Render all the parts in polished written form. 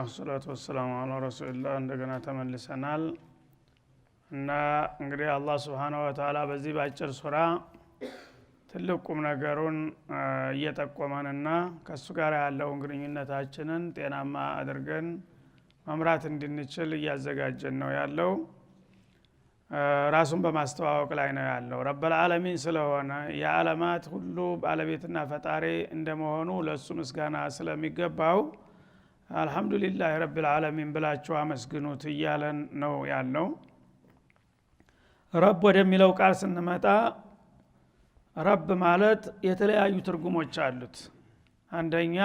ወሰላቱ ወሰላሙ ዐላ ረሱሊላህ እንደገና ተመልሰናል እና እንግዲህ አላህ Subhanahu Wa Ta'ala በዚህ ባጭር ሱራ ትልቁም ነገሩን እየጠቆመንና ከሱ ጋር ያለውን ግንኙነታችንን ጤናማ አድርገን መምራት እንድንችል እያዘጋጀን ነው ያለው ራሱን በማስተዋወቅ ላይ ነው ያለው ረብል ዓለሚን ስለሆነ የዓለማት ሁሉ ባለቤትና ፈጣሪ እንደመሆኑ ለሱ ምስጋና ስለሚገባው አልহামዱሊላህ ረብል ዓለሚን ብላችሁ አመስግኑት እያለን ነው ያለው ረብ ወደሚለው ቃል ስንመጣ ረብ ማለት የተለያዩ ትርጉሞች አሉት አንደኛ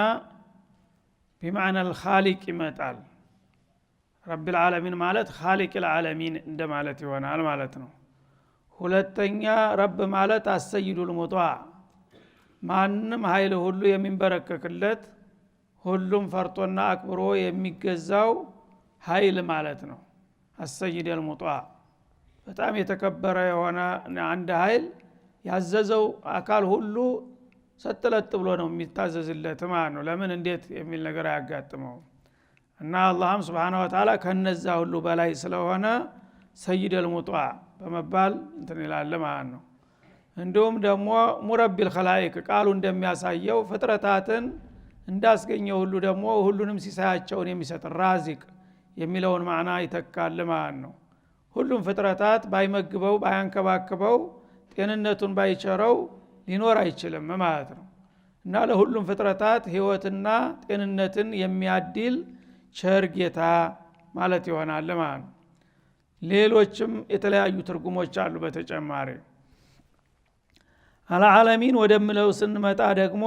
بمعنى الخالق ይመጣል ረብል ዓለሚን ማለት خالق العالمين እንደማለት ይሆናል ማለት ነው ሁለተኛ ረብ ማለት አሰይዱል ሙጣዕ ማንንም ኃይል ሁሉ የሚንበረከክለት ሁሉም ፈርጦና አክብሮ የሚገዛው ኃይል ማለት ነው አሰይዱል ሙጣዕ በጣም የተከበረ የሆነ አንድ ኃይል ያዘዘው አካል ሁሉ ሰጥለጥ ብሎ ነው የሚታዘዝለት ማለት ነው ለምን እንዴት የሚል ነገር አያጋጥመው እና አላህም Subhanahu Wa Ta'ala ከነዛ ሁሉ በላይ ስለሆነ ሰይዱል ሙጣዕ በመባል እንትን ይላል ማለት ነው እንዲሁም ደግሞ ሙረቢል ኸላኢቅ ቃሉ እንደሚያሳየው ፍጥረታትን እንዳስገኘው ሁሉ ደግሞ ሁሉንም ሲሳያቸውን የሚሰጥ ራዚቅ የሚለውን ማዕና ይተካል ማለት ነው ሁሉም ፍጥረታት ባይመግበው ባያንከባክበው ጤንነቱን ባይቸረው ሊኖር አይችልም ማለት ነው እና ለሁሉም ፍጥረታት ህይወትና ጤንነትን የሚያድል ቸር ጌታ ማለት ይሆናል ማለት ነው ሌሎችም የተለያዩ ትርጉሞች አሉ በተጨማሪ አልዓለሚን ወደሚለው ስንመጣ ደግሞ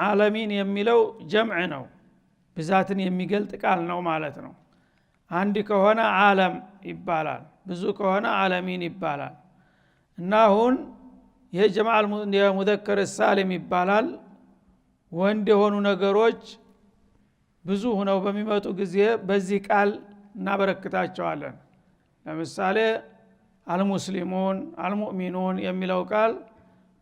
ዓለሚን የሚለው ጀምዕ ነው ብዛትን የሚገልጥ ቃል ነው ማለት ነው አንድ ከሆነ ዓለም ይባላል ብዙ ከሆነ ዓለሚን ይባላል እና አሁን ይሄ ጀማዓል ሙዘከር ሳሊም ይባላል ወንድ የሆኑ ነገሮች ብዙ ሆነው በሚመጡ ጊዜ በዚህ ቃል እናበረክታቸዋለን ለምሳሌ አልሙስሊሙን አልሙእሚኑን የሚለው ቃል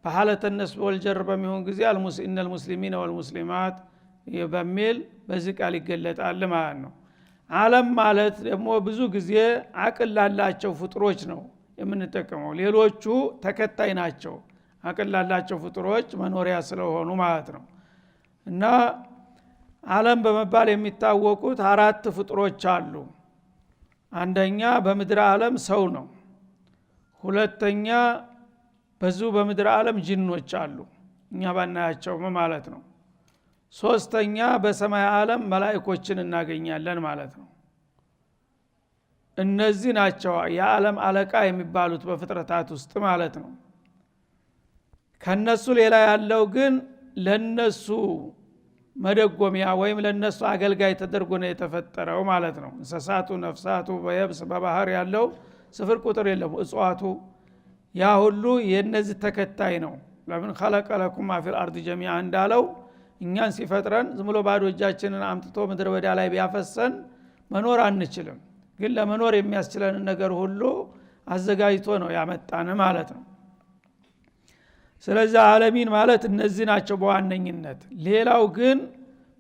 በሐለተ ነስብ ወልጀር በሚሆን ጊዜ ኢነል ሙስሊሚን ወልሙስሊማት በሚል በዚህ ቃል ይገለጣል ማለት ነው ዓለም ማለት ደግሞ ብዙ ጊዜ አቅል ላላቸው ፍጥሮች ነው የምንጠቀመው ሌሎቹ ተከታይ ናቸው አቅል ላላቸው ፍጥሮች መኖሪያ ስለሆኑ ማለት ነው እና ዓለም በመባል የሚታወቁት አራት ፍጥሮች አሉ አንደኛ በምድር ዓለም ሰው ነው ሁለተኛ በዙ በምድር ዓለም ጂኖች አሉ እኛ ባናያቸው ማለት ነው ሶስተኛ በሰማይ ዓለም መላእክቶችን እናገኛለን ማለት ነው እነዚህ ናቸው የዓለም አለቃ የሚባሉት በፍጥረታት ውስጥ ማለት ነው ከነሱ ሌላ ያለው ግን ለነሱ መደጎሚያ ወይም ለነሱ አገልጋይ ተደርጎ ነው የተፈጠረው ማለት ነው እንስሳቱ ነፍሳቱ በየብስ በባህር ያለው ስፍር ቁጥር የለም እጽዋቱ ያ ሁሉ የነዚህ ተከታይ ነው ለምን خلق لكم ما في الارض جميعا እንዳለው እኛን ሲፈጥረን ዝም ብሎ ባዶ እጃችንን አምጥቶ ምድር በዳ ላይ ቢያፈሰን መኖር አንችልም ግን ለመኖር የሚያስችለን ነገር ሁሉ አዘጋጅቶ ነው ያመጣን ማለት ነው ስለዚህ ዓለሚን ማለት እነዚህ ናቸው በዋነኝነት ሌላው ግን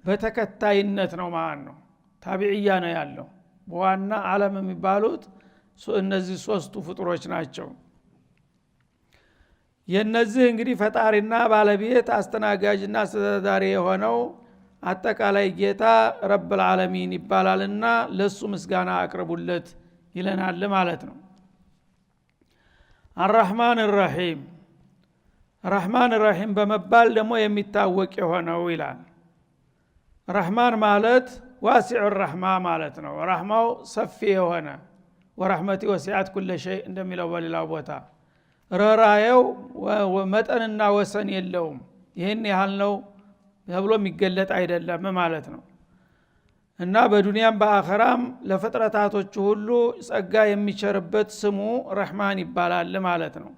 በተከታይነት ነው ማለት ነው ታቢዕያ ነው ያለው በዋና ዓለም የሚባሉት እነዚህ ሶስቱ ፍጥሮች ናቸው የነዚህ እንግዲህ ፈጣሪና ባለቤት አስተናጋጅና አስተዳዳሪ የሆነው አጠቃላይ ጌታ ረብል ዓለሚን ይባላልና ለሱ ምስጋና አቅርቡለት ይለናል ማለት ነው አርራህማን الرحيم ረህማን ረሂም በመባል ደግሞ የሚታወቅ የሆነው ይላል ረህማን ማለት ዋሲዑ الرحማ ማለት ነው ረህማው ሰፊ የሆነ ወራህመቲ ወሲዓት ኩለ ሸይ እንደሚለው በሌላው ቦታ ረራየው መጠንና ወሰን የለውም ይሄን ያህል ነው ተብሎ የሚገለጥ አይደለም ማለት ነው እና በዱንያም በአኺራም ለፍጥረታቶች ሁሉ ጸጋ የሚቸርበት ስሙ ረህማን ይባላል ማለት ነው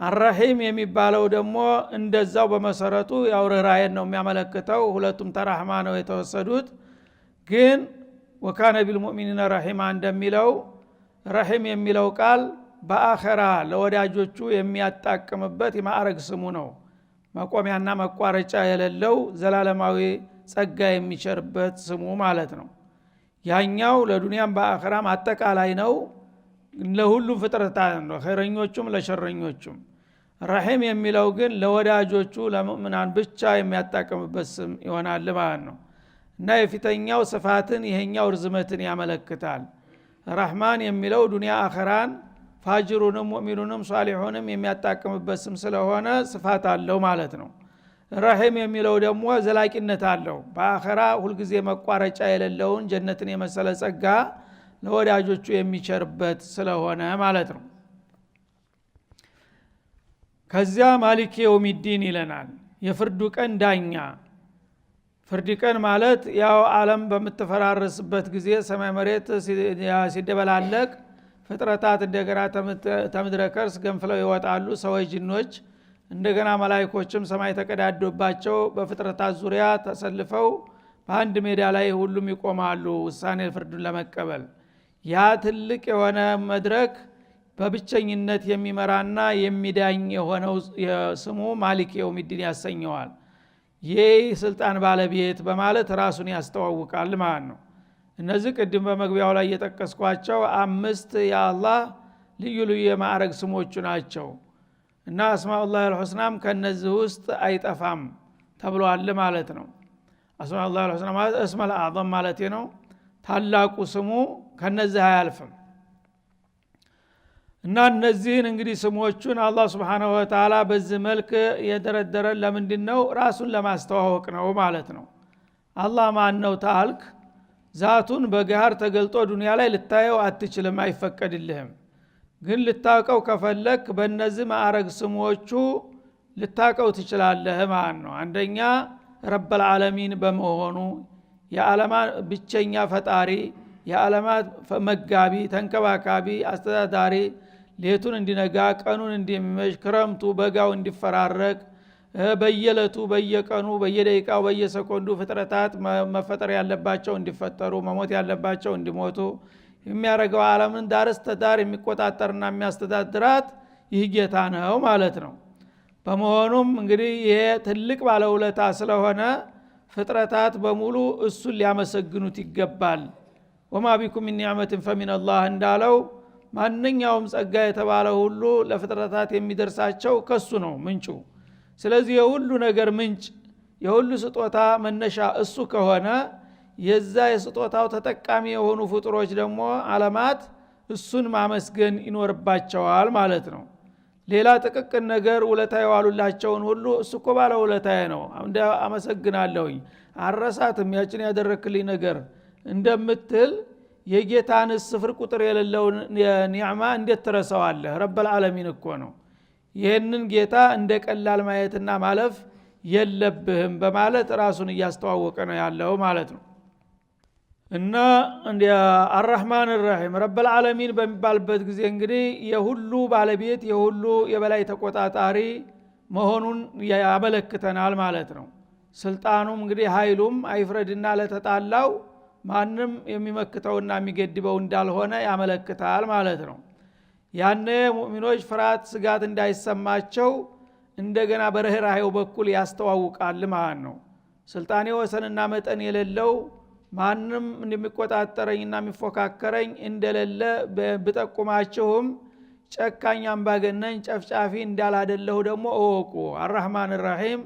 አርራሂም የሚባለው ደግሞ እንደዛው በመሰረቱ ያው ራራየን ነው የሚያመለክተው ሁለቱም ተራህማ ነው የተወሰዱት ግን ወካነ ቢልሙእሚኒና ረሂማ እንደሚለው ረሂም የሚለው ቃል በአኺራ ለወዳጆቹ የሚያጣቅምበት የማዕረግ ስሙ ነው መቆሚያና መቋረጫ የሌለው ዘላለማዊ ጸጋ የሚቸርበት ስሙ ማለት ነው ያኛው ለዱንያም በአኺራም አጠቃላይ ነው ለሁሉ ፍጥረታት ነው ኸይረኞቹም ለሸረኞቹም ረሂም የሚለው ግን ለወዳጆቹ ለሙእሚናን ብቻ የሚያጣቀምበት ስም ይሆናል ማለት ነው እና የፊተኛው ስፋትን ይሄኛው ርዝመትን ያመለክታል ረህማን የሚለው ዱንያ አኺራን ፋጅሩንም ሙእሚኑንም ሷሊሁንም የሚያጣቀምበት ስም ስለሆነ ስፋት አለው ማለት ነው ረሂም የሚለው ደግሞ ዘላቂነት አለው በአኺራ ሁሉ ጊዜ መቋረጫ የሌለውን ጀነትን የመሰለ ጸጋ ለወዳጆቹ የሚቸርበት ስለሆነ ማለት ነው ከዚያ ማሊክ የውሚዲን ይለናል የፍርዱ ቀን ዳኛ ፍርድ ቀን ማለት ያው ዓለም በምትፈራረስበት ጊዜ ሰማይ መሬት ሲደበላለቅ ፍጥረታት እንደገና ተምድረ ከርስ ገንፍለው ይወጣሉ ሰዎች ጅኖች እንደገና መላእክቶችም ሰማይ ተቀዳዶባቸው በፍጥረታት ዙሪያ ተሰልፈው በአንድ ሜዳ ላይ ሁሉም ይቆማሉ ውሳኔ ፍርዱን ለመቀበል ያ ትልቅ የሆነ መድረክ በብቸኝነት የሚመራና የሚዳኝ የሆነው ስሙ ማሊክ የውሚዲን ያሰኘዋል ይህ ስልጣን ባለቤት በማለት ራሱን ያስተዋውቃል ማለት ነው እነዚህ ቅድም በመግቢያው ላይ የጠቀስኳቸው 5 የአላህ ልዩ ልዩ የማዕረግ ስሞቹ ናቸው እና አስማኡላህ አልሁስናም ከነዚህ ውስጥ አይጠፋም ተብሏል ማለት ነው አስማኡላህ አልሁስና ማለት እስመል አዕዘም ማለት ነው ታላቁ ስሙ ከነዚህ አያልፍም እና እነዚህን እንግዲህ ስሞቹን አላህ Subhanahu Wa Ta'ala በዚህ መልክ የደረደረን ለምንድነው ራሱን ለማስተዋወቅ ነው ማለት ነው አላህ ማን ነው ታልክ ዛቱን በጋር ተገልጦ ዱንያ ላይ ልታየው አትችልም አይፈቀድልህም ግን ልታቀው ከፈለክ በእነዚህ ማዕረግ ስሞቹ ልታቀው ትችላለህ ማለት ነው አንደኛ ረብል ዓለሚን በመሆኑ የዓለማት ብቸኛ ፈጣሪ የዓለማት መጋቢ ተንከባካቢ አስተዳዳሪ ሌቱን እንዲነጋ ቀኑን እንዲመሽ ክረምቱ በጋው እንዲፈራረቅ በየለቱ በየቀኑ በየደቂቃው በየሰኮንዱ ፍጥረታት መፈጠር ያለባቸው እንዲፈጠሩ መሞት ያለባቸው እንዲሞቱ የሚያረጋው ዓለምን ዳርስ ተዳር የሚቆጣጠርና የሚያስተዳድራት ይህ ጌታ ነው ማለት ነው በመሆኑም እንግዲህ ይሄ ትልቅ ባለውለታ ስለሆነ ፍጥረታት በሙሉ እሱን ሊያመሰግኑት ይገባል ወማ ቢኩም ሚን ኒዕመቲን ፈሚነላህ እንዳለው ማንኛውም ጸጋ የተባለ ሁሉ ለፍጥረታት የሚደርሳቸው ከሱ ነው ምንጩ ስለዚህ የሁሉ ነገር ምንጭ የሁሉ ስጦታ መነሻ እሱ ከሆነ የዛ የስጦታው ተጠቃሚ የሆኑ ፍጡሮች ደግሞ ዓለማት እሱን ማመስገን ይኖርባቸዋል ማለት ነው ሌላ ጥቅቅን ነገር ውለታ የዋሉላቸውን ሁሉ እሱ እኮ ባለ ውለታዬ ነው እንደ አመሰግናለሁኝ አረሳትም ያችን ያደረክልኝ ነገር እንደምትል የጌታን ስፍር ቁጥር የሌለው ኒዕማ እንዴት ትረሳዋለህ ረብል ዓለሚን እኮ ነው ይሄንን ጌታ እንደ ቀላል ማየትና ማለፍ የለብህም በማለት ራሱን እያስተዋወቀ ነው ያለው ማለት ነው እና እንደ አርrahማን الرحيم ረብል ዓለሚን በሚባልበት ጊዜ እንግዲህ የሁሉ ባለቤት የሁሉ የበላይ ተቆጣጣሪ መሆኑን ያመለክተናል ማለት ነው ስልጣኑም እንግዲህ ኃይሉም አይፍረድና ለተጣላው ማንም የሚመክተውና የሚገድበው እንዳልሆነ ያመለክታል ማለት ነው ያኔ ሙእሚኖች ፍርሃት ስጋት እንዳይሰማቸው እንደገና በርህራሄው በኩል ያስተዋውቃል ማለት ነው ስልጣኔ ወሰንና መጠን የሌለው ማንም እንደሚቆጣጠረኝና የሚፎካከረኝ እንደሌለ በጠቁማችሁም ጨካኝ አምባገነን ጨፍጫፊ እንዳላደለሁ ደግሞ እወቁ አርrahማን الرحيم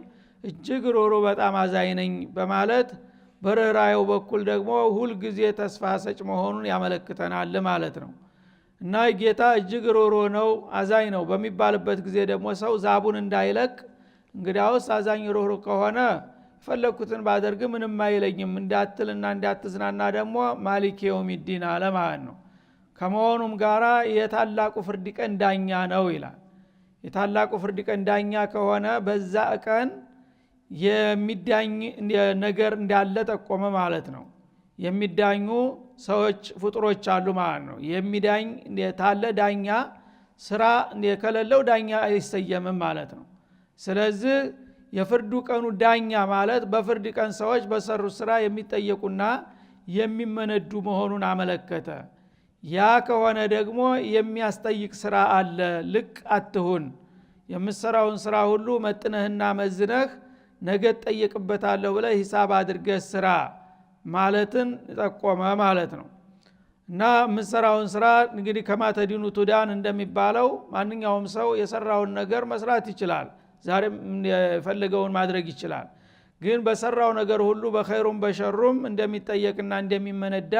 እጅግ ሮሮ በጣም አዛኝ ነኝ በማለት በርህራሄው በኩል ደግሞ ሁል ጊዜ ተስፋ ሰጭ መሆኑን ያመለክተናል ማለት ነው እና ጌታ እጅግ ሮሮ ነው አዛኝ ነው በሚባልበት ጊዜ ደግሞ ሰው ዛቡን እንዳይለቅ እንግዲያውስ አዛኝ ሮሮ ከሆነ ፈለኩትን ባደርግ ምንም አይለኝም እንዳትልና እንዳትዝናና ደግሞ ማሊክ የውሚዲን አለ ማለት ነው ከመሆኑም ጋራ የታላቁ ፍርድ ቀን ዳኛ ነው ይላል የታላቁ ፍርድ ቀን ዳኛ ከሆነ በዛ ቀን የሚዳኝ ነገር እንዳለ ጠቆመ ማለት ነው የሚዳኙ ሰዎች ፍጡሮች አሉ ማለት ነው የሚዳኝ ታለ ዳኛ ስራ የከለለው ዳኛ አይሰየምም ማለት ነው ስለዚህ የፍርዱ ቀኑ ዳኛ ማለት በፍርድ ቀን ሰዎች በሰሩ ስራ የሚጠየቁና የሚመነዱ መሆኑን አመለከተ ያ ከሆነ ደግሞ የሚያስጠይቅ ስራ አለ ልክ አትሁን የምትሰራውን ስራ ሁሉ መጥነህና መዝነህ ነገ ተጠየቅበታለሁ ብለህ ሂሳብ አድርገህ ስራ ማለትን ጠቆመ ማለት ነው። እና ምሰራውን ስራ እንግዲህ ከማተዲኑ ቱዳን እንደሚባለው ማንኛውም ሰው የሰራውን ነገር መስራት ይችላል፣ ዛሬም የፈለገውን ማድረግ ይችላል። ግን በሰራው ነገር ሁሉ በኸይሩም በሸሩም እንደሚጠየቅና እንደሚመነዳ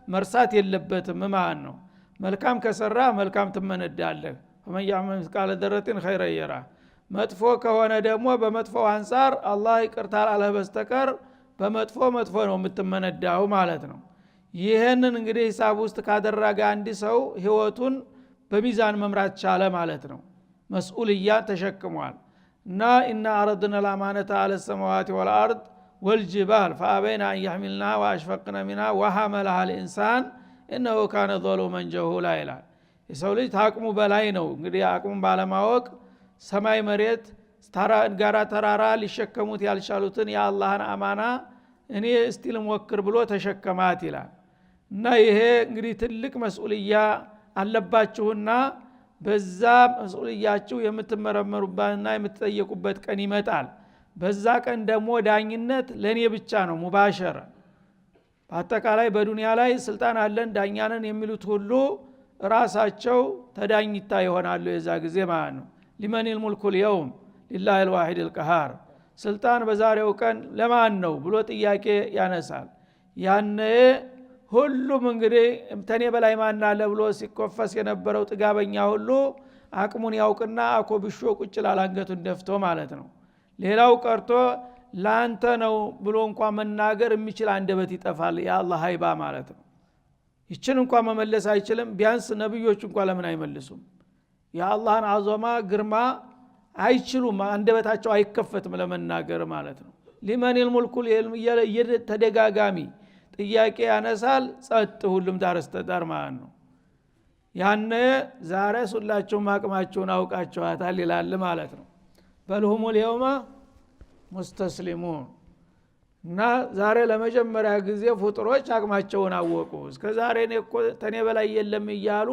መርሳት የለበትም ማለት ነው። መልካም ከሰራ መልካም ትመነዳለህ። فمن يعمل مثقال ذرة خيرا يره። መጥፎ ከሆነ ደግሞ በመጥፎው አንፃር አላህ ይቅርታ አለ በስተቀር በመጥፎ መጥፎ ነው የምትመነዳው ማለት ነው። ይሄንን እንግዲህ ሂሳብ ውስጥ ካደረገ አንድ ሰው ህይወቱን በሚዛን መምራት ቻለ ማለት ነው። መስኡልያ ተሸክሟል። እና إن عرضنا الأمانة على السماوات والأرض والجبال فأبين أن يحملنها وأشفقن منها وحملها الإنسان إنه كان ظلوما جهولا ይላል። የሰው ልጅ ታቅሙ በላይ ነው እንግዲህ አቅሙን ባለማወቅ ሰማይ መሬት ጋራ ተራራ ሊሸከሙት ያልቻሉትን የአላህን አማና እኔ እስቲ ልሞክር ብሎ ተሸከማት ይላል። እና ይሄ እንግዲህ ትልቅ መስኡልያ አለባችሁና በዛ መስኡልያችሁ የምትመረመሩባትና የምትጠየቁበት ቀን ይመጣል። በዛ ቀን ደግሞ ዳኝነት ለኔ ብቻ ነው ሙባሸር። በአጠቃላይ በዱንያ ላይ ስልጣን አለን ዳኛንን የሚሉት ሁሉ ራሳቸው ተዳኝታ ይሆናሉ የዛ ጊዜ ማለት ነው። ሊመኒል ሙልኩል የውም ሊላሂ الواحد القهار። ስልጣን በዛሬው ቀን ለማን ነው ብሎ ጥያቄ ያነሳል። ያኔ ሁሉም እንግዲህ ተኔ በላይ ማን አለ ብሎ ሲኮፈስ የነበረው ጥጋበኛ ሁሉ አቅሙን ያውቅና አኮብሾ ቁጭ ላላንገቱን ደፍቶ ማለት ነው። ሌላው ቀርቶ ላንተ ነው ብሎ እንኳን መናገር የሚችል አንደበት ይጠፋል የአላህ ሀይባ ማለት ነው። ይችን እንኳን መመለስ አይችልም። ቢያንስ ነብዮች እንኳን ለምን አይመልሱም? የአላህን አዘማ ግርማ አይችሉም፣ አንደበታቸው አይከፈትም ለመናገር ማለት ነው። ሊመኒል ሙልኩል ተደጋጋሚ ጥያቄ ያነሳል፣ ጸጥ ሁሉም ዳርስተዳር ማለት ነው። ያነ ዛሬ ሁላችሁም አቅማችሁን አውቃችኋታል ይላል ማለት ነው። በልሁሙል የውማ ሙስተስሊሙን። እና ዛሬ ለመጀመሪያ ጊዜ ፍጡሮች አቅማቸውን አወቁ። እስከ ዛሬ ተኔ በላይ የለም እያሉ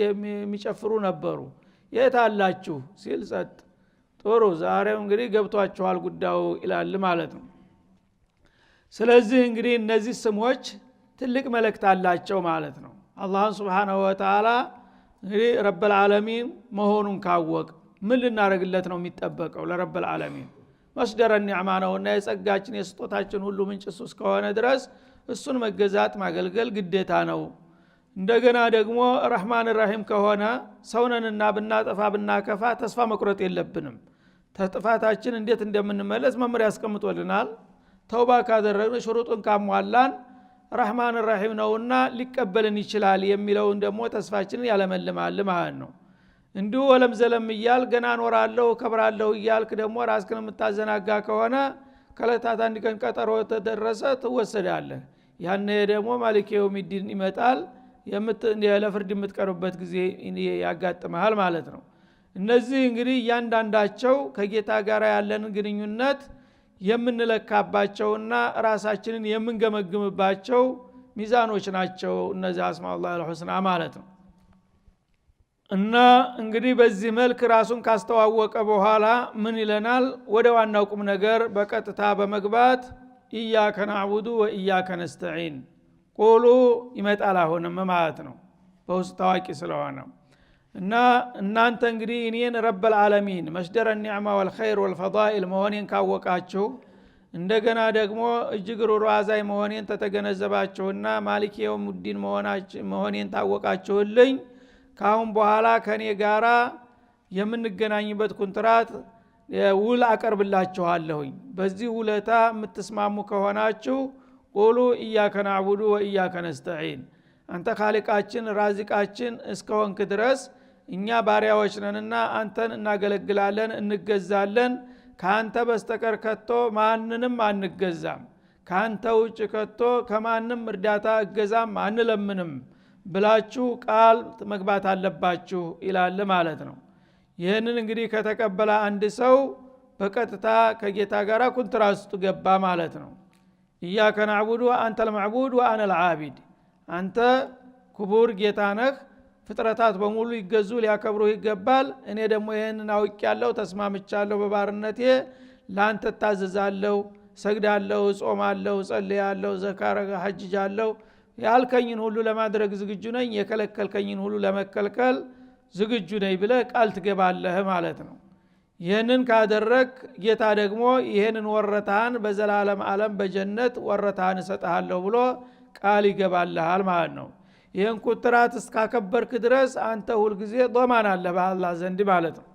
የሚጨፍሩ ነበሩ። የት አላችሁ ሲል ጸጥ። ጥሩ ዛሬው እንግዲህ ገብቷችኋል ጉዳዩ ይላል ማለት ነው። ስለዚህ እንግዲህ እነዚህ ስሞች ትልቅ መልእክት አላቸው ማለት ነው። አላህ Subhanahu Wa Ta'ala እንግዲህ ረብል ዓለሚን መሆኑን ካወቅ ምን ልናረግለት ነው የሚጠበቀው? ለረብል ዓለሚን መስደረ ኒዕማ ነውና የጸጋችን የስጦታችን ሁሉ ምንጭ እሱ እስከሆነ ድረስ እሱን መገዛት ማገልገል ግዴታ ነው። እንደገና ደግሞ ረህማን ረሂም ከሆነ ሰውነንና ብናጠፋ ብናከፋ ተስፋ መቁረጥ የለብንም። ተጥፋታችን እንዴት እንደምንመለስ መመሪያ ያስቀምጦልናል። ተውባ ካደረግን ሽሩጡን ካሟላን ረህማን ረሂም ነውና ሊቀበልን ይችላል የሚለውን ደግሞ ተስፋችንን ያለመልማል ማለት ነው። እንዲሁ ወለም ዘለም ይያል ገና ኖራለሁ ከብራለሁ ይያልክ ደግሞ ራስክን የምታዘናጋ ከሆነ ከለታት አንድ ቀን ቀጠሮ ተደረሰ ትወሰዳለህ። ያኔ ደግሞ ማሊክ የውሚዲን ይመጣል፣ ለፍርድ የምትቀርብበት ጊዜ ያጋጥማል ማለት ነው። እነዚህ እንግዲህ እያንዳንዳቸው ከጌታ ጋር ያለን ግንኙነት የምንለካባቸውና ራሳችንን የምንገመግምባቸው ሚዛኖች ናቸው እነዚህ አስማኡላህ አልሁስና ማለት ነው። እና እንግዲህ በዚህ መልክ ራሱን ካስተዋወቀ በኋላ ምን ይለናል? ወደ ዋናው ቁም ነገር በቀጥታ በመግባት ኢያከ ነዕቡዱ ወኢያከ ነስተዒን ቁሉ ይመጣል አሁንም ማለት ነው በውስጥ ታዋቂ ስለሆነ። እና እናንተ እንግዲህ እኔን ረብል ዓለሚን መስደረ ኒዕማ ወልኸይር ወልፈዳኢል መሆኔን ካወቃችሁ እንደገና ደግሞ እጅግ ሩህሩህ አዛኝ መሆኔን ተተገነዘባችሁና ማሊክ የውሙዲን መሆኔን ታወቃችሁልኝ ካሁን በኋላ ከኔ ጋራ የምንገናኝበት ኮንትራት ውል አቀርብላችኋለሁኝ። በዚህ ውለታ የምትስማሙ ከሆናችሁ ቁሉ ኢያከ ነዕቡዱ ወኢያከ ነስተዒን አንተ ኻሊቃችን ራዚቃችን እስከሆንክ ድረስ እኛ ባሪያዎች ነንና አንተን እናገለግላለን እንገዛለን። ካንተ በስተቀር ከቶ ማንንም አንገዛም፣ ካንተ ውጭ ከቶ ከማንም እርዳታ እገዛም አንለምንም ብላችሁ ቃል መግባት አለባችሁ ይላል ማለት ነው። ይህንን እንግዲህ ከተቀበለ አንድ ሰው በቀጥታ ከጌታ ጋር ኮንትራት ውስጥ ገባ ማለት ነው። ኢያከ ነዕቡዱ አንተ አልመዕቡድ ወአና አልዓቢድ፣ አንተ ክቡር ጌታ ነህ፣ ፍጥረታት በሙሉ ይገዙ ሊያከብሩ ይገባል። እኔ ደግሞ ይሄንን አውቄያለሁ ተስማምቻለሁ፣ በባርነቴ ላንተ ታዘዛለሁ፣ ሰግዳለሁ ጾማለሁ ጸልያለሁ ዘካረጋ ሐጅጃለሁ ያልከኝን ሁሉ ለማድረግ ዝግጁ ነኝ የከለከልከኝን ሁሉ ለመከልከል ዝግጁ ነኝ ብለህ ቃል ትገባለህ ማለት ነው። ይህንን ካደረክ ጌታ ደግሞ ይህንን ወረታን በዘላለም ዓለም በጀነት ወረታን እሰጥሃለሁ ብሎ ቃል ይገባልሃል ማለት ነው። ይህን ኩትራት እስካከበርክ ድረስ አንተ ሁል ጊዜ ዶማን አለ በአላህ ዘንድ ማለት ነው።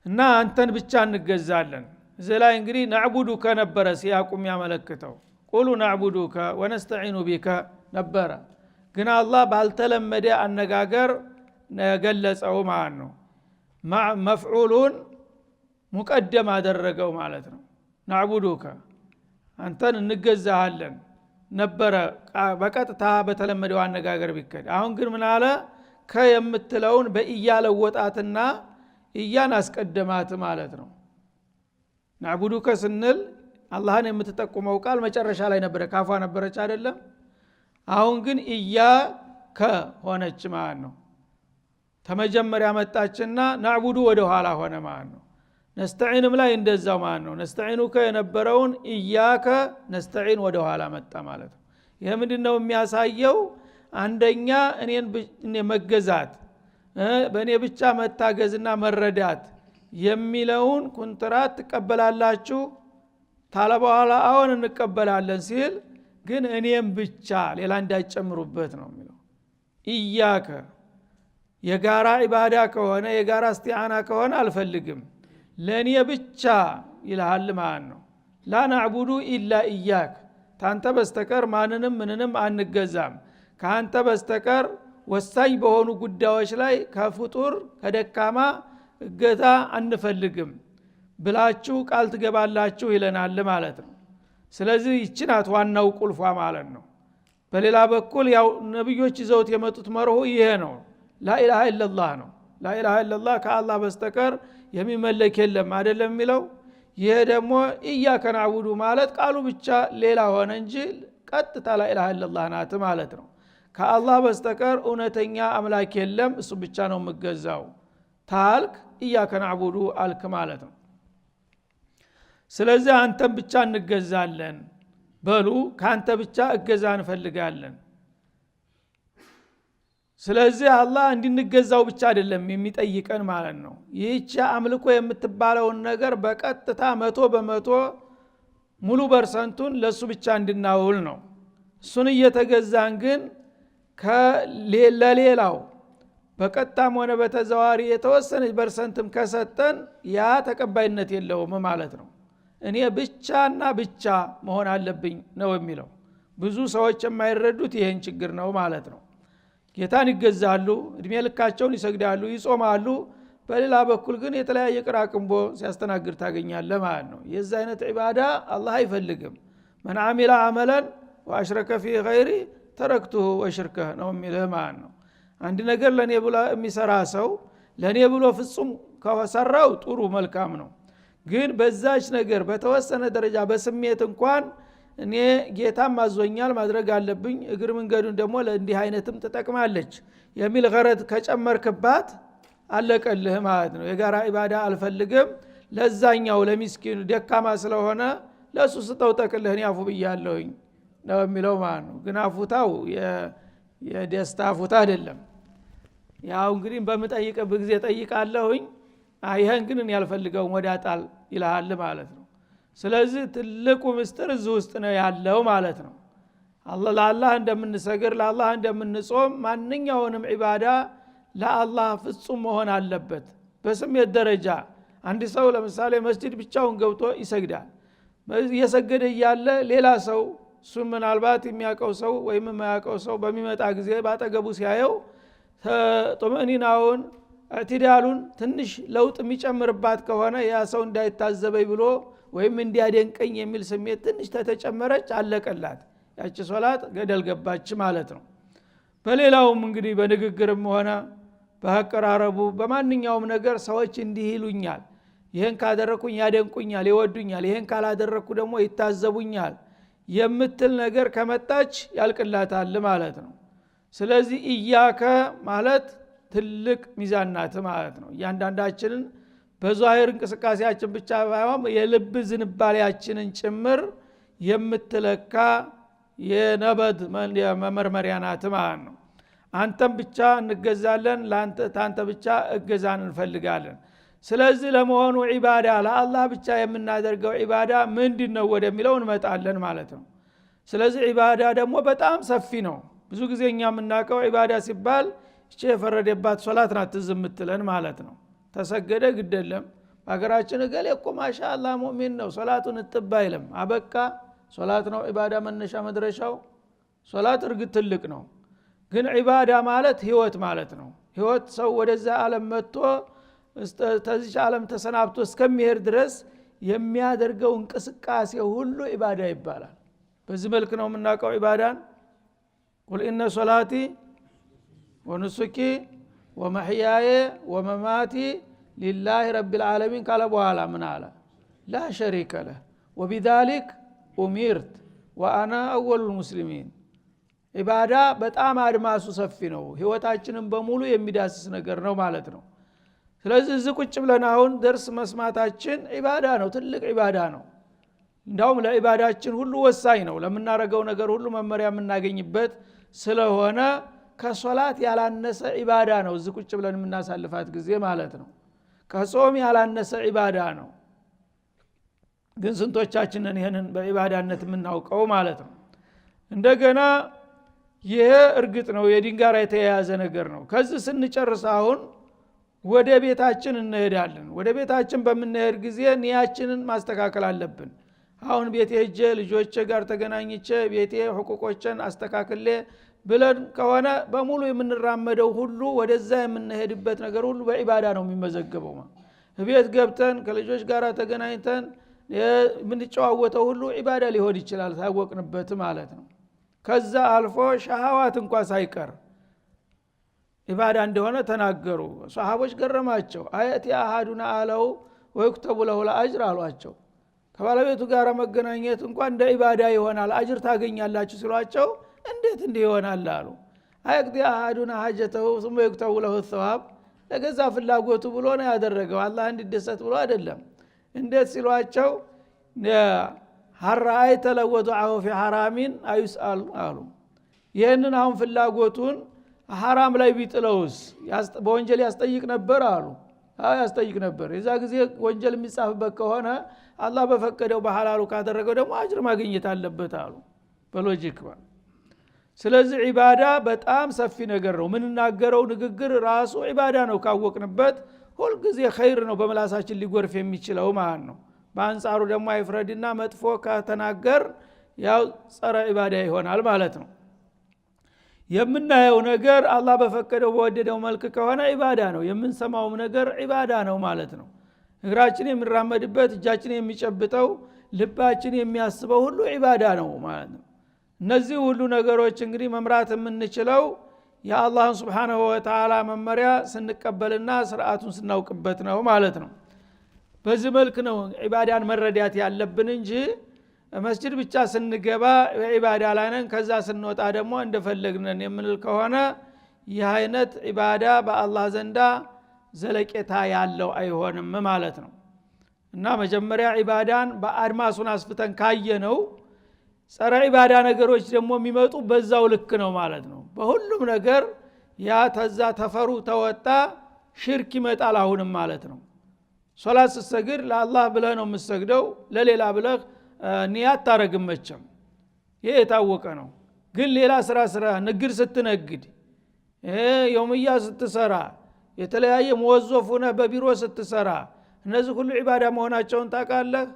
እና አንተን ብቻ እንገዛለን። እዚህ ላይ እንግዲህ ነዕቡዱከ ነበረ ሲያቁም ያመለክተው ቁሉ ነዕቡዱከ ወነስተዒኑ ቢከ ነበረ። ግን አላህ ባልተለመደ አነጋገር ገለጸው ማለት ነው። መፍዑሉን ሙቀደም አደረገው ማለት ነው። ነዕቡዱከ አንተን እንገዛሃለን ነበረ በቀጥታ በተለመደው አነጋገር ቢከድ። አሁን ግን ምን አለ ከየምትለውን በእያለወጣትና እያን አስቀደማት ማለት ነው። ነዕቡዱከ ስንል አላህን የምትጠቁመው ቃል መጨረሻ ላይ ነበረ ካፏ ነበረች አይደለም። አሁን ግን ኢያከ ሆነች ማለት ነው። ተመጀመሪያ መጣችና ነዕቡዱ ወደ ኋላ ሆነ ማለት ነው። ነስተዒንም ላይ እንደዛው ማለት ነው። ነስተዒኑከ የነበረውን ኢያከ ነስተዒን ወደ ኋላ መጣ ማለት ነው። ይሄ ምንድነው የሚያሳየው? አንደኛ እኔን መገዛት በእኔ ብቻ መታገዝና መረዳት የሚለውን ኩንትራት ትቀበላላችሁ ታለ በኋላ አሁን እንቀበላለን ሲል ግን እኔም ብቻ ሌላ እንዳይጨምሩበት ነው የሚለው። ኢያከ የጋራ ኢባዳ ከሆነ የጋራ እስቲዓና ከሆነ አልፈልግም ለኔ ብቻ ይልሃል ማለት ነው። ላ ነዕቡዱ ኢላ ኢያክ ታንተ በስተቀር ማንንም ምንንም አንገዛም ካንተ በስተቀር ወሳኝ በሆኑ ጉዳዮች ላይ ከፍጡር ከደካማ እገዛ አንፈልግም ብላችሁ ቃል ትገባላችሁ ይለናል ማለት ነው። ስለዚህ ይችናት ዋናው ቁልፏ ማለት ነው። በሌላ በኩል ያው ነብዮች ይዘውት የመጡት መርሁ ይሄ ነው። ላኢላሃ ኢላላህ ነው። ላኢላሃ ኢላላህ ከአላህ በስተቀር የሚመለክ የለም አይደለም የሚለው። ይሄ ደግሞ ኢያከ ነዕቡዱ ማለት ቃሉ ብቻ ሌላ ሆነ እንጂ ቀጥታ ላኢላሃ ኢላላህ ናት ማለት ነው። ከአላህ በስተቀር እውነተኛ አምላክ የለም እሱ ብቻ ነው የምገዛው ታልክ ኢያከ ነዕቡዱ አልክ ማለት ነው። ስለዚህ አንተን ብቻ እንገዛለን በሉ ካንተ ብቻ እገዛ እንፈልጋለን። ስለዚህ አላህ እንድንገዛው ብቻ አይደለም የሚጠይቀን ማለት ነው። ይህች አምልኮ የምትባለውን ነገር በቀጥታ 100% ሙሉ ፐርሰንቱን ለሱ ብቻ እንድናውል ነው። እሱን እየተገዛን ግን ለሌላው በቀጥታም ሆነ በተዘዋሪ የተወሰነች ፐርሰንትም ከሰጠን ያ ተቀባይነት የለውም ማለት ነው። እኔ ብቻና ብቻ መሆን አለብኝ ነው የሚለው። ብዙ ሰዎች የማይረዱት ይሄን ችግር ነው ማለት ነው። ጌታን ይገዛሉ፣ እድሜ ልካቸውን ይሰግዳሉ፣ ይጾማሉ። በሌላ በኩል ግን የተለያየ ቅራቅንቦ ሲያስተናግድ ታገኛለህ ማለት ነው። የዛ አይነት ዒባዳ አላህ አይፈልግም። መን አሚለ አመለን ወአሽረከ ፊ ገይሪ ተረክቱሁ ወሽርከህ ነው የሚልህ ማለት ነው። አንድ ነገር ለኔ ብሎ የሚሰራ ሰው ለኔ ብሎ ፍጹም ከሰራው ጥሩ መልካም ነው። ግን በዛች ነገር በተወሰነ ደረጃ በስሜት እንኳን እኔ ጌታም ማዞኛል ማድረግ አለብኝ እግር መንገዱን ደግሞ ለእንዲህ አይነትም ተጠቅማለች የሚል ገረድ ከጨመርክባት አለቀልህ ማለት ነው። የጋራ ኢባዳ አልፈልግም ለዛኛው ለሚስኪኑ ደካማ ስለሆነ ለሱ ስጠው ጠቅልህን ያፉ ብያለሁኝ ነው የሚለው ማለት ነው። ግን አፉታው የደስታ አፉታ አይደለም። ያው እንግዲህ በመጠይቅህ ጊዜ ጠይቃለሁኝ ይሄን ግን እኔ አልፈልገውም ወዳጣል ይልሃል ማለት ነው። ስለዚህ ትልቁ ምስጥር እዚህ ውስጥ ነው ያለው ማለት ነው። ለአላህ እንደምንሰግር ለአላህ እንደምንጾም ማንኛውንም ዒባዳ ለአላህ ፍጹም መሆን አለበት። በስሜት ደረጃ አንድ ሰው ለምሳሌ መስጂድ ብቻውን ገብቶ ይሰግዳል። እየሰገደ እያለ ሌላ ሰው እሱ ምናልባት የሚያውቀው ሰው ወይም የማያውቀው ሰው በሚመጣ ጊዜ ባጠገቡ ሲያየው ጦመኒናውን እዕትዳሉን ትንሽ ለውጥ የሚጨምርባት ከሆነ ያ ሰው እንዳይታዘበኝ ብሎ ወይም እንዲያደንቀኝ የሚል ስሜት ትንሽ ተተጨመረች አለቀላት። ያቺ ሶላት ገደል ገባች ማለት ነው። በሌላውም እንግዲህ በንግግርም ሆነ በአቀራረቡ በማንኛውም ነገር ሰዎች እንዲህ ይሉኛል፣ ይሄን ካደረኩኝ ያደንቁኛል ይወዱኛል፣ ይሄን ካላደረኩ ደግሞ ይታዘቡኛል የምትል ነገር ከመጣች ያልቅላታል ማለት ነው። ስለዚህ ኢያከ ማለት ትልቅ ሚዛን ናት ማለት ነው። እያንዳንዳችንን በዛሂር እንቅስቃሴያችን ብቻ ባይሆን የልብ ዝንባሌያችንን ጭምር የምትለካ የነበድ መመርመሪያ ናት ማለት ነው። አንተም ብቻ እንገዛለን፣ ታንተ ብቻ እገዛን እንፈልጋለን። ስለዚህ ለመሆኑ ዒባዳ ለአላህ ብቻ የምናደርገው ዒባዳ ምንድነው ወደሚለው እንመጣለን ማለት ነው። ስለዚህ ዒባዳ ደግሞ በጣም ሰፊ ነው። ብዙ ጊዜ እኛ የምናውቀው ዒባዳ ሲባል እቺ የፈረደባት ሶላት ናት ዝምትለን ማለት ነው። ተሰገደ ግደለም በሀገራችን እገሌ እኮ ማሻአላህ ሙእሚን ነው ሶላቱን እጥብ አይልም፣ አበቃ ሶላት ነው ዒባዳ መነሻ መድረሻው። ሶላት እርግጥ ትልቅ ነው፣ ግን ዒባዳ ማለት ህይወት ማለት ነው። ህይወት ሰው ወደዛ ዓለም መጥቶ ተዚህ ዓለም ተሰናብቶ እስከሚሄድ ድረስ የሚያደርገው እንቅስቃሴ ሁሉ ዒባዳ ይባላል። በዚህ መልክ ነው የምናውቀው ዒባዳን። ቁል ኢነ ሶላቲ ወኑሱኪ ወመሕያየ ወመማቲ ሊላሂ ረቢል ዓለሚን ካለ በኋላ ምን አለ? ላ ሸሪከ ለህ ወቢዛሊክ ኡሚርት ወአና አወሉል ሙስሊሚን። ዒባዳ በጣም አድማሱ ሰፊ ነው፣ ህይወታችንን በሙሉ የሚዳስስ ነገር ነው ማለት ነው። ስለዚህ እዚህ ቁጭ ብለን አሁን ደርስ መስማታችን ዒባዳ ነው፣ ትልቅ ዒባዳ ነው። እንዳውም ለዒባዳችን ሁሉ ወሳኝ ነው። ለምናረገው ነገር ሁሉ መመሪያ የምናገኝበት ስለሆነ ከሶላት ያላነሰ ዒባዳ ነው እዚህ ቁጭ ብለን የምናሳልፋት ጊዜ ማለት ነው። ከጾም ያላነሰ ዒባዳ ነው። ግን ስንቶቻችንን ይሄንን በዒባዳነት የምናውቀው ማለት ነው። እንደገና ይሄ እርግጥ ነው የዲን ጋር የተያያዘ ነገር ነው። ከዚህ ስንጨርስ አሁን ወደ ቤታችን እንሄዳለን። ወደ ቤታችን በምንሄድ ጊዜ ንያችንን ማስተካከል አለብን። አሁን ቤቴ ሄጄ ልጆቼ ጋር ተገናኝቼ ቤቴ ሁቁቆችን አስተካክሌ ብለን ከሆነ በሙሉ የምንራመደው ሁሉ ወደዛ የምንሄድበት ነገር ሁሉ በዒባዳ ነው የሚመዘገበው። ቤት ገብተን ከልጆች ጋር ተገናኝተን የምንጨዋወተው ሁሉ ዒባዳ ሊሆን ይችላል ታወቅንበት ማለት ነው። ከዛ አልፎ ሸሃዋት እንኳን ሳይቀር ዒባዳ እንደሆነ ተናገሩ። ሷሃቦች ገረማቸው። አየት አሐዱና አለው ወይክተቡ ለሁ አጅር አሏቸው። ከባለቤቱ ጋር መገናኘት እንኳን እንደ ዒባዳ ይሆናል አጅር ታገኛላችሁ ሲሏቸው እንዴት እንዲህ ይሆናል አሉ። አይቅዲ አሐዱና ሐጀተሁ ثم يكتب له الثواب ለገዛ ፍላጎቱ ብሎ ነው ያደረገው፣ አላህ እንዲደሰት ብሎ አይደለም። እንዴት ሲሏቸው ሐራአይተ ለወዱዐሁ ፊ ሐራሚን አይስአል አሉ። ይሄንን አሁን ፍላጎቱን ሐራም ላይ ቢጥለውስ በወንጀል ያስጠይቅ ነበር አሉ። አዎ ያስጠይቅ ነበር። የዛ ጊዜ ወንጀል የሚጻፍበት ከሆነ አላህ በፈቀደው በሐላሉ ካደረገው ደግሞ አጅር ማግኘት አለበት አሉ በሎጂክ። ስለዚህ ዒባዳ በጣም ሰፊ ነገር ነው። ምንናገረው ንግግር ራሱ ዒባዳ ነው ካወቅንበት። ሁል ጊዜ ኸይር ነው በመላሳችን ሊጎርፍ የሚችለው ማለት ነው። በአንጻሩ ደግሞ አይፍረድና መጥፎ ከተናገር ያው ጸረ ዒባዳ ይሆናል ማለት ነው። የምናየው ነገር አላህ በፈቀደው በወደደው መልክ ከሆነ ዒባዳ ነው። የምንሰማውም ነገር ዒባዳ ነው ማለት ነው። እግራችን የሚራመድበት፣ እጃችን የሚጨብጠው፣ ልባችን የሚያስበው ሁሉ ዒባዳ ነው ማለት ነው። እነዚህ ሁሉ ነገሮች እንግዲህ መምራት የምንችለው የአላህን ሱብሓነሁ ወተዓላ መመሪያ ስንቀበልና ስርዓቱን ስናውቅበት ነው ማለት ነው። በዚህ መልክ ነው ዒባዳን መረዳት ያለብን እንጂ መስጂድ ብቻ ስንገባ ዒባዳ ላይ ነን፣ ከዛ ስንወጣ ደግሞ እንደፈለግነን የምንል ከሆነ ይህ አይነት ዒባዳ በአላህ ዘንዳ ዘለቄታ ያለው አይሆንም ማለት ነው። እና መጀመሪያ ዒባዳን በአድማሱን አስፍተን ካየነው ጸረ ዒባዳ ነገሮች ደግሞ የሚመጡ በዛው ልክ ነው ማለት ነው። በሁሉም ነገር ያ ተዛ ተፈሩ ተወጣ ሽርክ ይመጣል አሁንም ማለት ነው። ሶላት ስትሰግድ ለአላህ ብለህ ነው የምትሰግደው፣ ለሌላ ብለህ ንያት ታረግም መቼም ይሄ የታወቀ ነው። ግን ሌላ ስራ ንግድ ስትነግድ፣ የውምያ ስትሰራ፣ የተለያየ መወዞፍ ሆነህ በቢሮ ስትሰራ እነዚህ ሁሉ ዒባዳ መሆናቸውን ታውቃለህ።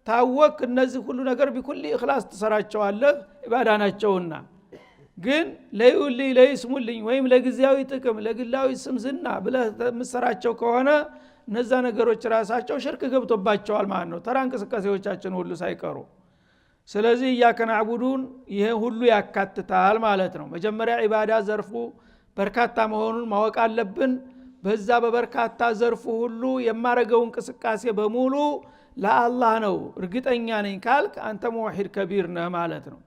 ታወቅ እነዚህ ሁሉ ነገር ቢኩል ኢኽላስ ትሰራቸዋለህ ዒባዳ ናቸውና። ግን ለይውልኝ ለይስሙልኝ ወይም ለጊዜያዊ ጥቅም ለግላዊ ስምዝና ብለህ የምትሰራቸው ከሆነ እነዛ ነገሮች ራሳቸው ሽርክ ገብቶባቸዋል ማለት ነው፣ ተራ እንቅስቃሴዎቻችን ሁሉ ሳይቀሩ። ስለዚህ ኢያከ ነዕቡዱን ይሄ ሁሉ ያካትታል ማለት ነው። መጀመሪያ ዒባዳ ዘርፉ በርካታ መሆኑን ማወቅ አለብን። በዛ በበርካታ ዘርፉ ሁሉ የማረገው እንቅስቃሴ በሙሉ ለአላህ ነው እርግጠኛ ነኝ ካልክ አንተ ሙወሂድ ከቢር ነህ ማለት ነው።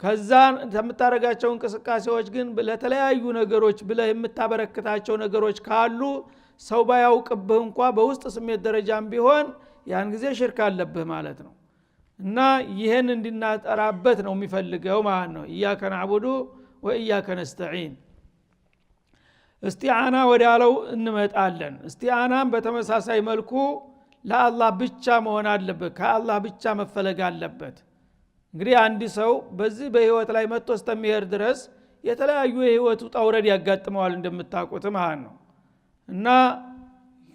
ከዛ የምታረጋቸው እንቅስቃሴዎች ግን ለተለያዩ ነገሮች ብለህ የምታበረክታቸው ነገሮች ካሉ ሰው ባያውቅብህ እንኳን በውስጥ ስሜት ደረጃም ቢሆን ያን ጊዜ ሽርክ አለብህ ማለት ነው። እና ይሄን እንድናጠራበት ነው የሚፈልገው ማለት ነው። ኢያከ ነዕቡዱ ወኢያከ ነስተዒን። እስቲዓና ወዳለው እንመጣለን። እስቲዓናም በተመሳሳይ መልኩ ለአላህ ብቻ መሆን አለበት፣ ከአላህ ብቻ መፈለግ አለበት። እንግዲህ አንድ ሰው በዚህ በህይወት ላይ መጥቶ እስከሚሄድ ድረስ የተለያዩ የህይወቱ ጣውረድ ያጋጥመዋል እንደምታውቁት ማለት ነው። እና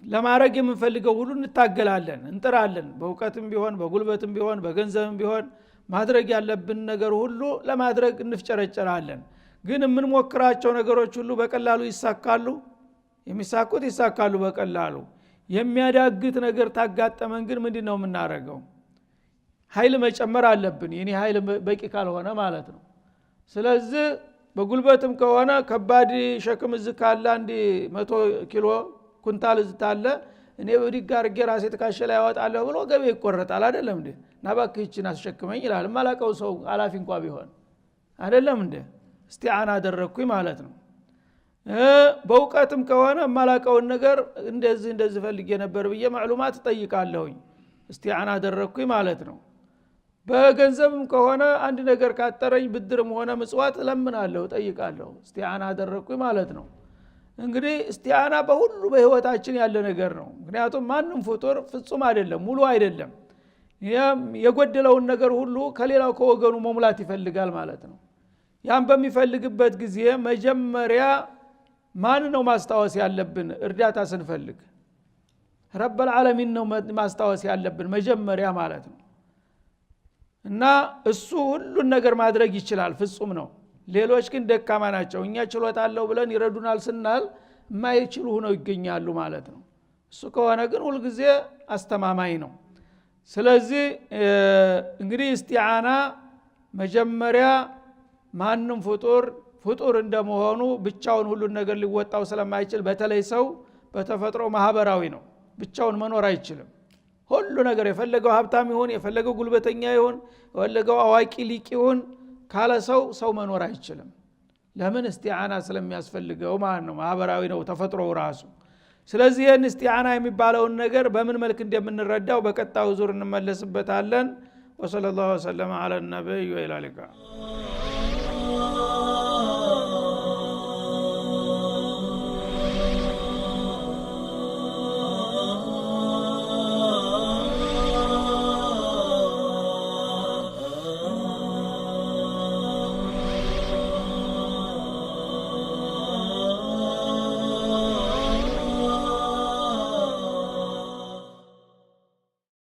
ለማድረግ የምንፈልገው ሁሉ እንታገላለን፣ እንጥራለን። በእውቀትም ቢሆን በጉልበትም ቢሆን በገንዘብም ቢሆን ማድረግ ያለብን ነገር ሁሉ ለማድረግ እንፍጨረጨራለን። ግን የምንሞክራቸው ነገሮች ሁሉ በቀላሉ ይሳካሉ? የሚሳኩት ይሳካሉ በቀላሉ። የሚያዳግት ነገር ታጋጠመን ግን ምንድነው የምናደርገው? ኃይል መጨመር አለብን፣ የኔ ኃይል በቂ ካልሆነ ማለት ነው። ስለዚህ በጉልበትም ከሆነ ከባድ ሸክም እዚህ ካለ 100 ኪሎ ኩንታል እዚህ ታለ እኔ ወዲህ አድርጌ ራሴ ተካሸ ላይ ያወጣለሁ ብሎ ገበ ይቆረጣል አይደለም እንዴ? ናባክህ እቺን አስሸክመኝ ይላል ማላቀው ሰው አላፊ እንኳን ቢሆን አይደለም እንዴ? እስቲዓና አደረኩኝ ማለት ነው። በእውቀትም ከሆነ ማላቀውን ነገር እንደዚህ ፈልጌ ነበር ብዬ ማዕሉማት ጠይቃለሁኝ፣ እስቲዓና አደረኩኝ ማለት ነው። በገንዘብም ከሆነ አንድ ነገር ካጠረኝ ብድርም ሆነ ምጽዋት ለምናለሁ ጠይቃለሁ፣ እስቲዓና አደረኩኝ ማለት ነው። እንግዲህ እስቲዓና በሁሉ በህይወታችን ያለ ነገር ነው። ምክንያቱም ማንም ፍጡር ፍጹም አይደለም፣ ሙሉ አይደለም። የጎደለውን ነገር ሁሉ ከሌላው ከወገኑ መሙላት ይፈልጋል ማለት ነው። ያን በሚፈልግበት ጊዜ መጀመሪያ ማን ነው ማስታወስ ያለብን? እርዳታ ስንፈልግ ረበል ዓለሚን ነው ማስታወስ ያለብን መጀመሪያ ማለት ነው። እና እሱ ሁሉን ነገር ማድረግ ይችላል፣ ፍጹም ነው። ሌሎች ግን ደካማ ናቸው። እኛ ችሎታለው ብለን ይረዱናል ስናል የማይችሉ ሆነው ይገኛሉ ማለት ነው። እሱ ከሆነ ግን ሁሉ ጊዜ አስተማማኝ ነው። ስለዚህ እንግዲህ እስቲዓና መጀመሪያ ማንም ፍጡር እንደመሆኑ ብቻውን ሁሉን ነገር ሊወጣው ስለማይችል፣ በተለይ ሰው በተፈጥሮ ማህበራዊ ነው፣ ብቻውን መኖር አይችልም። ሁሉ ነገር የፈለገው ሀብታም ይሁን የፈለገው ጉልበተኛ ይሁን የፈለገው አዋቂ ሊቅ ይሁን ካለ ሰው መኖር አይችልም። ለምን? እስቲዓና ስለሚያስፈልገው ማለት ነው። ማህበራዊ ነው ተፈጥሮው ራሱ። ስለዚህ ይህን እስቲዓና የሚባለውን ነገር በምን መልክ እንደምንረዳው በቀጣዩ ዙር እንመለስበታለን። ወሰለላሁ ዐለ ነቢይ ወኢላ ሊቃ